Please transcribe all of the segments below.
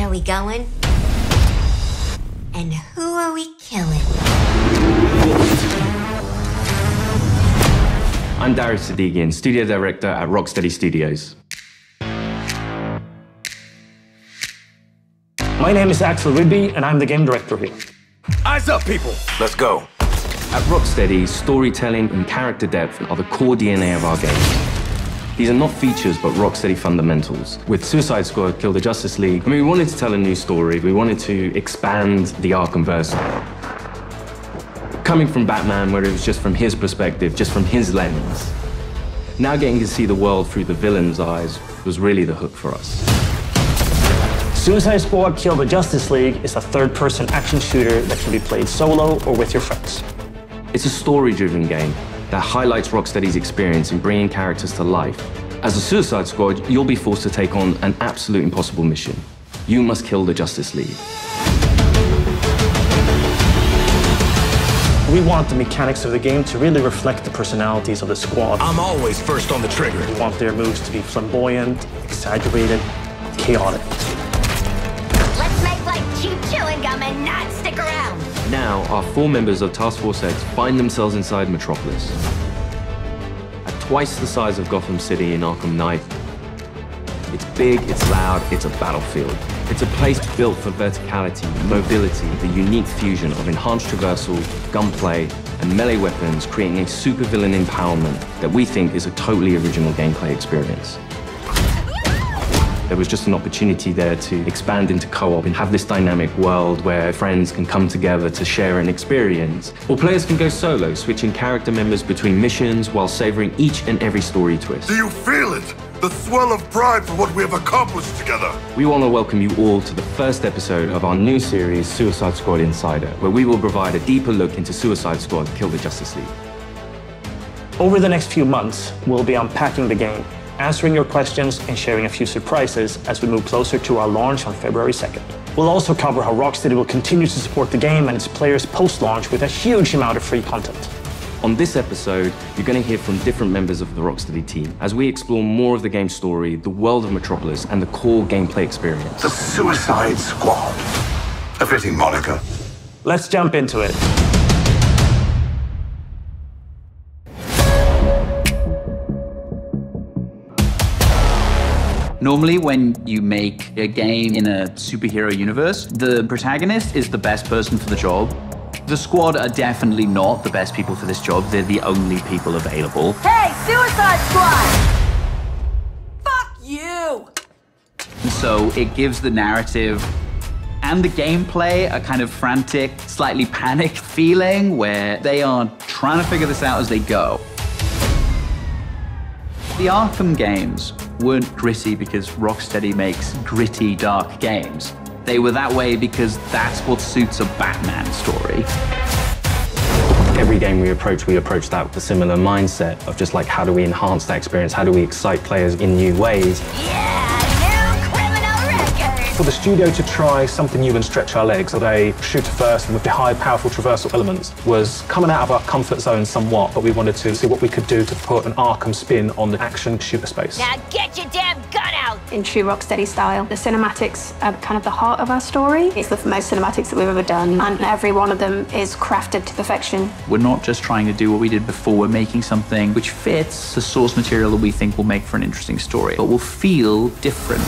are we going? And who are we killing? I'm Darius Sadigian, studio director at Rocksteady Studios. My name is Axel Rydby, and I'm the game director here. Eyes up, people! Let's go. At Rocksteady, storytelling and character depth are the core DNA of our games. These are not features, but Rocksteady fundamentals. With Suicide Squad, Kill the Justice League, we wanted to tell a new story. We wanted to expand the Arkhamverse. Coming from Batman, where it was just from his perspective, just from his lens. Now getting to see the world through the villain's eyes was really the hook for us. Suicide Squad Kill the Justice League is a third-person action shooter that can be played solo or with your friends. It's a story-driven game that highlights Rocksteady's experience in bringing characters to life. As a Suicide Squad, you'll be forced to take on an absolute impossible mission. You must kill the Justice League. We want the mechanics of the game to really reflect the personalities of the squad. I'm always first on the trigger. We want their moves to be flamboyant, exaggerated, chaotic. Let's make like cheap chewing gum and not stick around. Now, our 4 members of Task Force X find themselves inside Metropolis. At twice the size of Gotham City in Arkham Knight, it's big, it's loud, it's a battlefield. It's a place built for verticality, mobility, the unique fusion of enhanced traversal, gunplay, and melee weapons, creating a supervillain empowerment that we think is a totally original gameplay experience. There was just an opportunity there to expand into co-op and have this dynamic world where friends can come together to share an experience. Or players can go solo, switching character members between missions while savoring each and every story twist. Do you feel it? The swell of pride for what we have accomplished together. We want to welcome you all to the first episode of our new series, Suicide Squad Insider, where we will provide a deeper look into Suicide Squad Kill the Justice League. Over the next few months, we'll be unpacking the game, answering your questions, and sharing a few surprises as we move closer to our launch on February 2nd. We'll also cover how Rocksteady will continue to support the game and its players post-launch with a huge amount of free content. On this episode, you're going to hear from different members of the Rocksteady team as we explore more of the game's story, the world of Metropolis, and the core gameplay experience. The Suicide Squad. A fitting moniker. Let's jump into it. Normally, when you make a game in a superhero universe, the protagonist is the best person for the job. The squad are definitely not the best people for this job. They're the only people available. Hey, Suicide Squad! Fuck you! And so it gives the narrative and the gameplay a kind of frantic, slightly panicked feeling where they are trying to figure this out as they go. The Arkham games weren't gritty because Rocksteady makes gritty, dark games. They were that way because that's what suits a Batman story. Every game we approach that with a similar mindset of just like, how do we enhance that experience? How do we excite players in new ways? Yeah, new criminal record! For the studio to try something new and stretch our legs with a shooter first and with the high, powerful traversal elements was coming out of our comfort zone somewhat, but we wanted to see what we could do to put an Arkham spin on the action shooter space. Now get your damn gun out! In true Rocksteady style, the cinematics are kind of the heart of our story. It's the most cinematics that we've ever done, and every one of them is crafted to perfection. We're not just trying to do what we did before, we're making something which fits the source material that we think will make for an interesting story, but will feel different.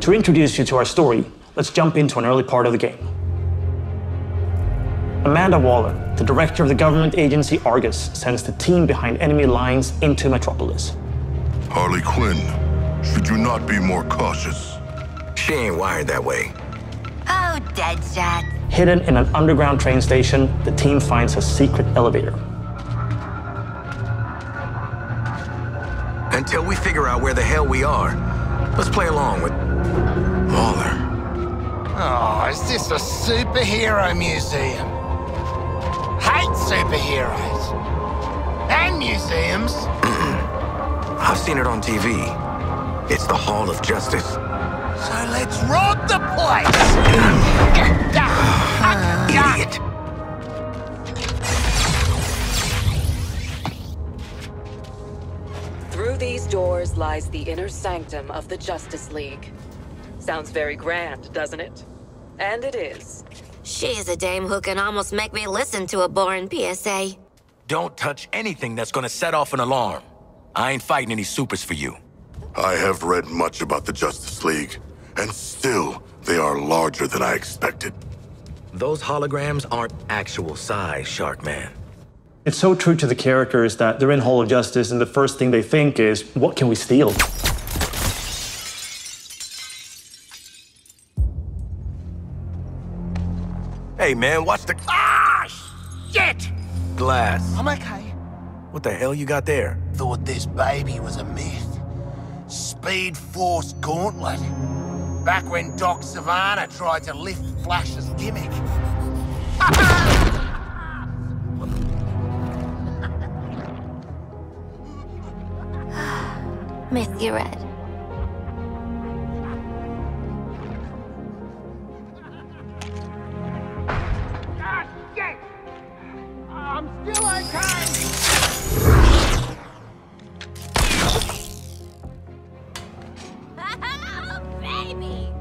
To introduce you to our story, let's jump into an early part of the game. Amanda Waller, the director of the government agency Argus, sends the team behind enemy lines into Metropolis. Harley Quinn, should you not be more cautious? She ain't wired that way. Oh, Deadshot. Hidden in an underground train station, the team finds a secret elevator. Until we figure out where the hell we are, let's play along with Waller. Oh, is this a superhero museum? Hate superheroes. And museums. I've seen it on TV. It's the Hall of Justice. So let's rob the place! Idiot. Through these doors lies the inner sanctum of the Justice League. Sounds very grand, doesn't it? And it is. She's a dame who can almost make me listen to a boring PSA. Don't touch anything that's gonna set off an alarm. I ain't fighting any supers for you. I have read much about the Justice League, and still, they are larger than I expected. Those holograms aren't actual size, Sharkman. It's so true to the characters that they're in Hall of Justice and the first thing they think is, what can we steal? Hey man, watch the Shit! glass. I'm okay. What the hell you got there? Thought this baby was a myth. Speed Force Gauntlet. Back when Doc Savannah tried to lift Flash's gimmick. Miss you, Red. Ah, shit! I'm still okay! Oh, baby!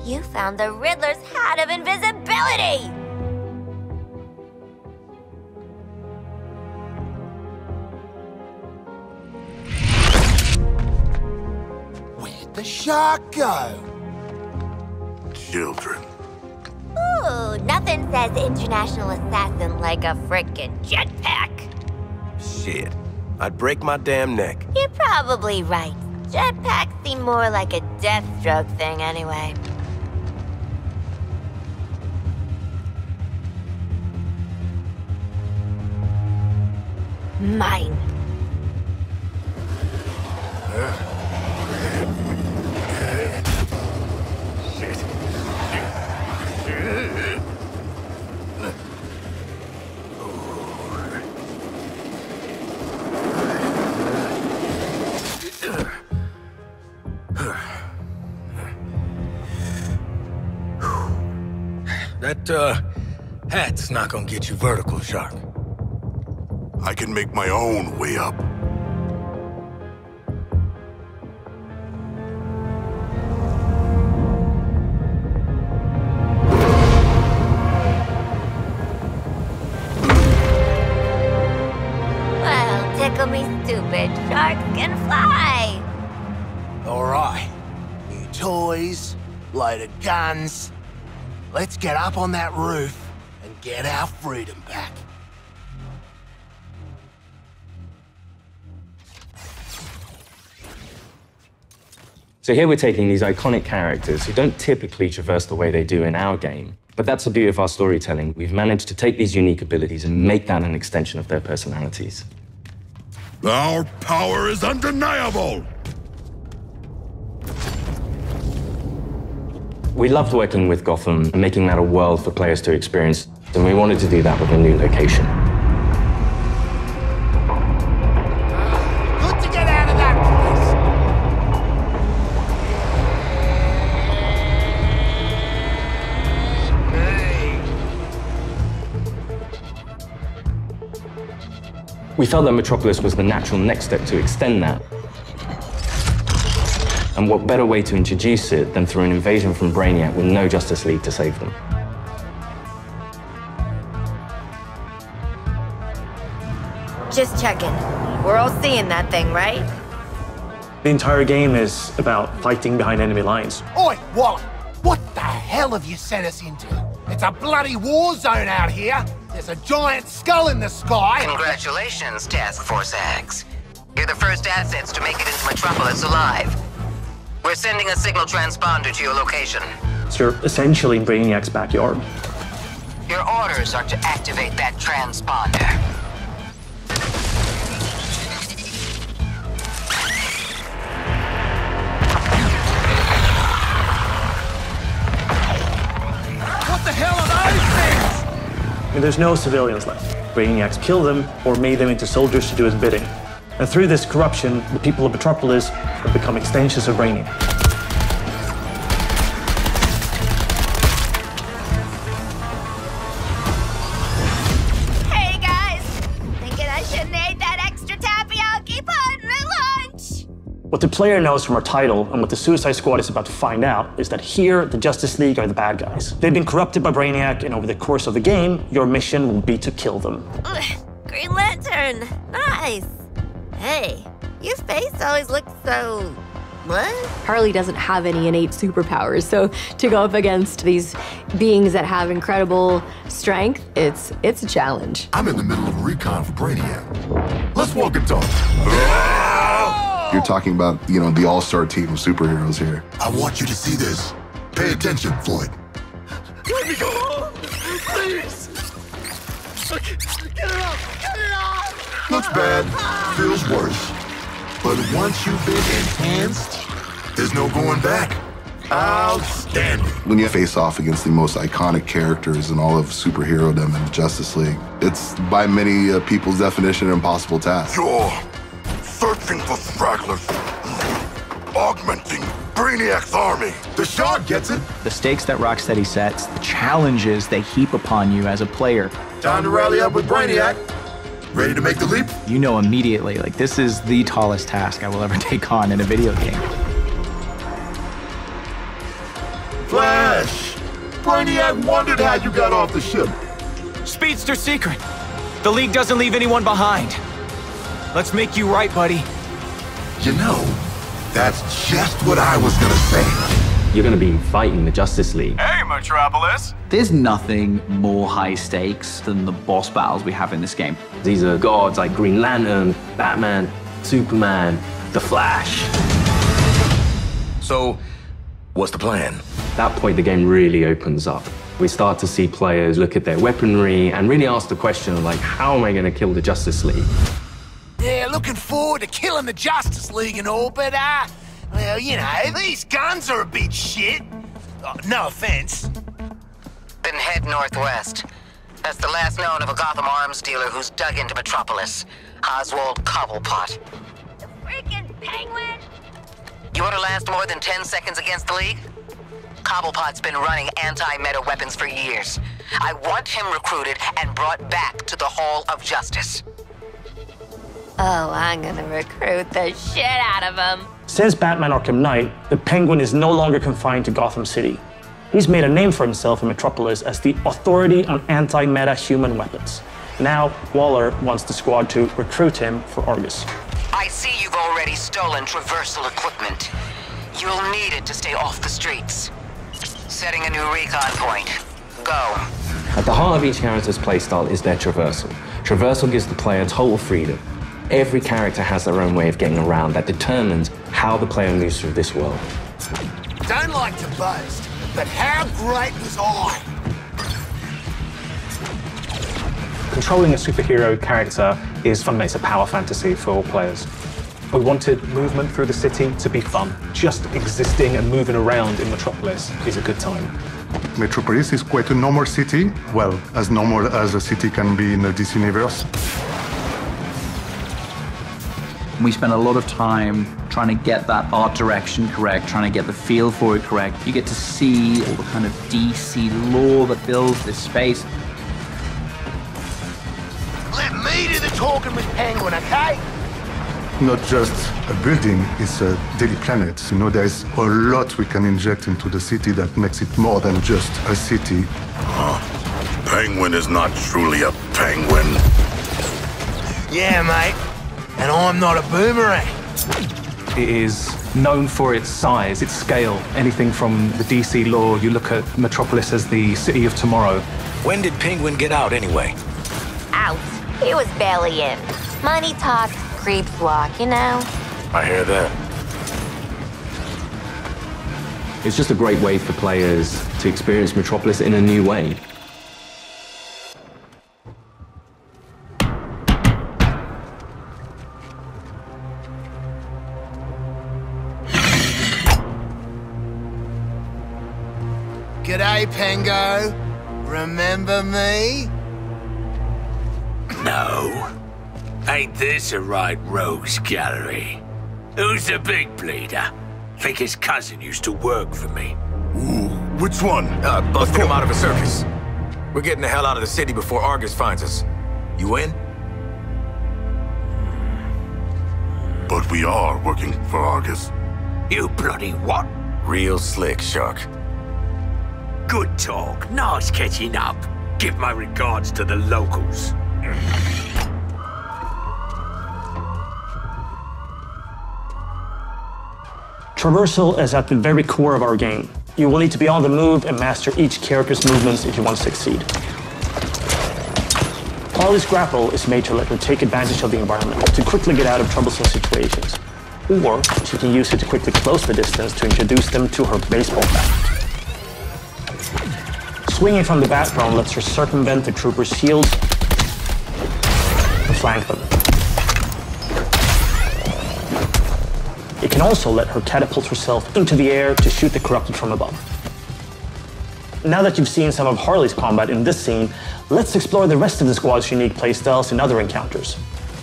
You found the Riddler's hat of invisibility! Where'd the shark go? Children. Ooh, nothing says international assassin like a frickin' jetpack. Shit. I'd break my damn neck. You're probably right. Jetpacks seem more like a Deathstroke thing anyway. Mine. That, hat's not gonna get you vertical, Shark. I can make my own way up. Well, tickle me stupid. Sharks can fly. All right. New toys, loaded guns. Let's get up on that roof and get our freedom back. So here we're taking these iconic characters who don't typically traverse the way they do in our game, but that's the beauty of our storytelling. We've managed to take these unique abilities and make that an extension of their personalities. Our power is undeniable! We loved working with Gotham and making that a world for players to experience, and we wanted to do that with a new location. Good to get out of that place. We felt that Metropolis was the natural next step to extend that. And what better way to introduce it than through an invasion from Brainiac with no Justice League to save them? Just checking. We're all seeing that thing, right? The entire game is about fighting behind enemy lines. Oi, Wally! What the hell have you sent us into? It's a bloody war zone out here! There's a giant skull in the sky! Congratulations, Task Force X. You're the first assets to make it into Metropolis alive. We're sending a signal transponder to your location. So you're essentially in Brainiac's backyard. Your orders are to activate that transponder. What the hell are those things? And there's no civilians left. Brainiac's killed them or made them into soldiers to do his bidding. And through this corruption, the people of Metropolis have become extensions of Brainiac. What the player knows from our title, and what the Suicide Squad is about to find out, is that here, the Justice League are the bad guys. They've been corrupted by Brainiac, and over the course of the game, your mission will be to kill them. Green Lantern! Nice! Hey, your face always looks so... what? Harley doesn't have any innate superpowers, so to go up against these beings that have incredible strength, it's a challenge. I'm in the middle of a recon for Brainiac. Let's walk and talk. You're talking about, the all-star team of superheroes here. I want you to see this. Pay attention, Floyd. Let me go! Please! Get it off! Get it off! Looks bad, feels worse. But once you've been enhanced, there's no going back. Outstanding. When you face off against the most iconic characters in all of superherodom and the Justice League, it's by many people's definition an impossible task. You're searching for stragglers, augmenting Brainiac's army. The Shard gets it. The stakes that Rocksteady sets, the challenges they heap upon you as a player. Time to rally up with Brainiac. Ready to make the leap? You know immediately, this is the tallest task I will ever take on in a video game. Flash! Brainiac wondered how you got off the ship. Speedster secret. The League doesn't leave anyone behind. Let's make you right, buddy. That's just what I was gonna say. You're gonna be fighting the Justice League. Hey, Metropolis! There's nothing more high stakes than the boss battles we have in this game. These are gods like Green Lantern, Batman, Superman, The Flash. So, what's the plan? At that point, the game really opens up. We start to see players look at their weaponry and really ask the question of, how am I gonna kill the Justice League? Yeah, looking forward to killing the Justice League and all, but, well, these guns are a bit shit. No offense. Then head northwest. That's the last known of a Gotham arms dealer who's dug into Metropolis. Oswald Cobblepot. The freaking Penguin! You want to last more than 10 seconds against the League? Cobblepot's been running anti-meta weapons for years. I want him recruited and brought back to the Hall of Justice. Oh, I'm gonna recruit the shit out of him. Since Batman Arkham Knight, the Penguin is no longer confined to Gotham City. He's made a name for himself in Metropolis as the authority on anti-meta human weapons. Now, Waller wants the squad to recruit him for Argus. I see you've already stolen traversal equipment. You'll need it to stay off the streets. Setting a new recon point. Go. At the heart of each character's playstyle is their traversal. Traversal gives the player total freedom. Every character has their own way of getting around that determines how the player moves through this world. Don't like to boast, but how great was I? Controlling a superhero character is fundamentally it's a power fantasy for all players. We wanted movement through the city to be fun. Just existing and moving around in Metropolis is a good time. Metropolis is quite a normal city. Well, as normal as a city can be in this universe. We spent a lot of time trying to get that art direction correct, trying to get the feel for it correct. You get to see all the kind of DC lore that builds this space. Let me do the talking with Penguin, okay? Not just a building, it's a daily planet. There's a lot we can inject into the city that makes it more than just a city. Penguin is not truly a penguin. Yeah, mate. And I'm not a boomerang. It is known for its size, its scale. Anything from the DC lore, you look at Metropolis as the city of tomorrow. When did Penguin get out anyway? Out. He was barely in. Money talks, creeps walk, I hear that. It's just a great way for players to experience Metropolis in a new way. G'day, Pengo. Remember me? No. Ain't this a right rogues gallery? Who's the big bleeder? Think his cousin used to work for me. Ooh, which one? Busted him out of a circus. We're getting the hell out of the city before Argus finds us. You in? But we are working for Argus. You bloody what? Real slick, Shark. Good talk. Nice catching up. Give my regards to the locals. Traversal is at the very core of our game. You will need to be on the move and master each character's movements if you want to succeed. Harley's grapple is made to let her take advantage of the environment to quickly get out of troublesome situations. Or she can use it to quickly close the distance to introduce them to her baseball bat. Swinging from the background lets her circumvent the troopers' shields and flank them. It can also let her catapult herself into the air to shoot the corrupted from above. Now that you've seen some of Harley's combat in this scene, let's explore the rest of the squad's unique playstyles in other encounters.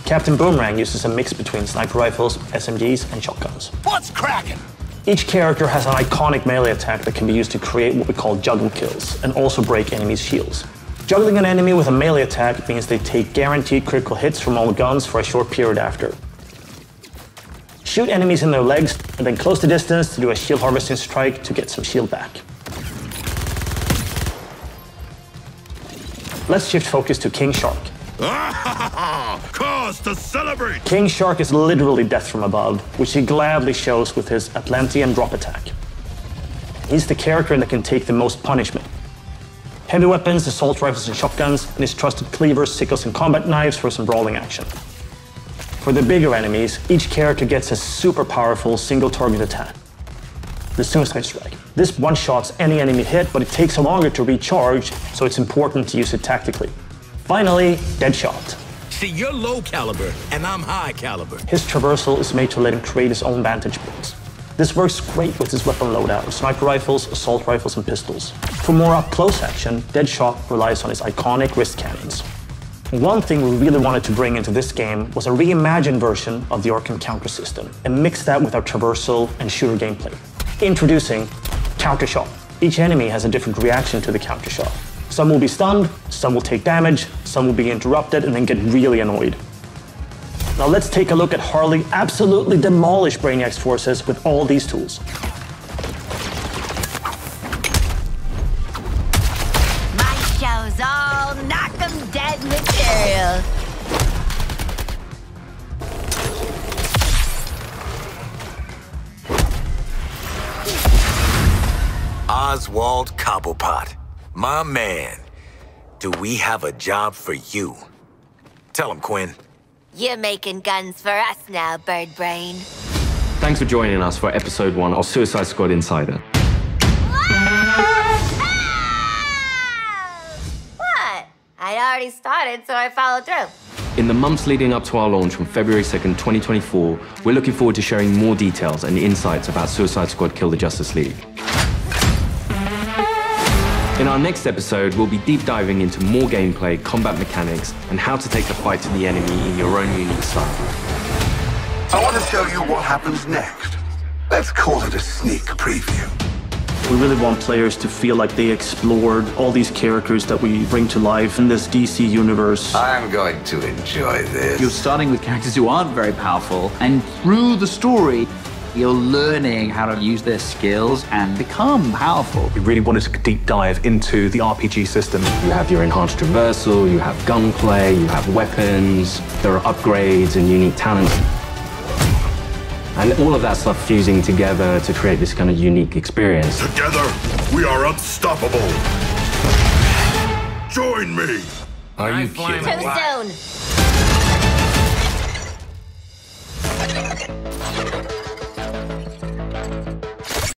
Captain Boomerang uses a mix between sniper rifles, SMGs, and shotguns. What's cracking? Each character has an iconic melee attack that can be used to create what we call juggle kills, and also break enemies' shields. Juggling an enemy with a melee attack means they take guaranteed critical hits from all guns for a short period after. Shoot enemies in their legs, and then close the distance to do a shield harvesting strike to get some shield back. Let's shift focus to King Shark. Cause to celebrate! King Shark is literally death from above, which he gladly shows with his Atlantean drop attack. He's the character that can take the most punishment. Heavy weapons, assault rifles and shotguns, and his trusted cleavers, sickles and combat knives for some brawling action. For the bigger enemies, each character gets a super powerful single target attack. The Suicide Strike. This one-shots any enemy hit, but it takes longer to recharge, so it's important to use it tactically. Finally, Deadshot. See, you're low caliber, and I'm high caliber. His traversal is made to let him create his own vantage points. This works great with his weapon loadout of sniper rifles, assault rifles, and pistols. For more up-close action, Deadshot relies on his iconic wrist cannons. One thing we really wanted to bring into this game was a reimagined version of the Arkham counter system, and mix that with our traversal and shooter gameplay. Introducing Counter Shot. Each enemy has a different reaction to the counter shot. Some will be stunned, some will take damage, some will be interrupted and then get really annoyed. Now let's take a look at Harley absolutely demolish Brainiac's forces with all these tools. My show's all knock 'em dead material. Oswald Cobblepot, my man. Do we have a job for you? Tell him, Quinn. You're making guns for us now, Bird Brain. Thanks for joining us for episode 1 of Suicide Squad Insider. What? I'd already started, so I followed through. In the months leading up to our launch on February 2nd, 2024, we're looking forward to sharing more details and insights about Suicide Squad Kill the Justice League. In our next episode, we'll be deep diving into more gameplay, combat mechanics, and how to take the fight to the enemy in your own unique style. I want to show you what happens next. Let's call it a sneak preview. We really want players to feel like they explored all these characters that we bring to life in this DC universe. I'm going to enjoy this. You're starting with characters who aren't very powerful, and through the story, you're learning how to use their skills and become powerful. We really wanted to deep dive into the RPG system. You have your enhanced traversal, you have gunplay, you have weapons, there are upgrades and unique talents. And all of that stuff fusing together to create this kind of unique experience. Together, we are unstoppable. Join me. Are you kidding? Too soon.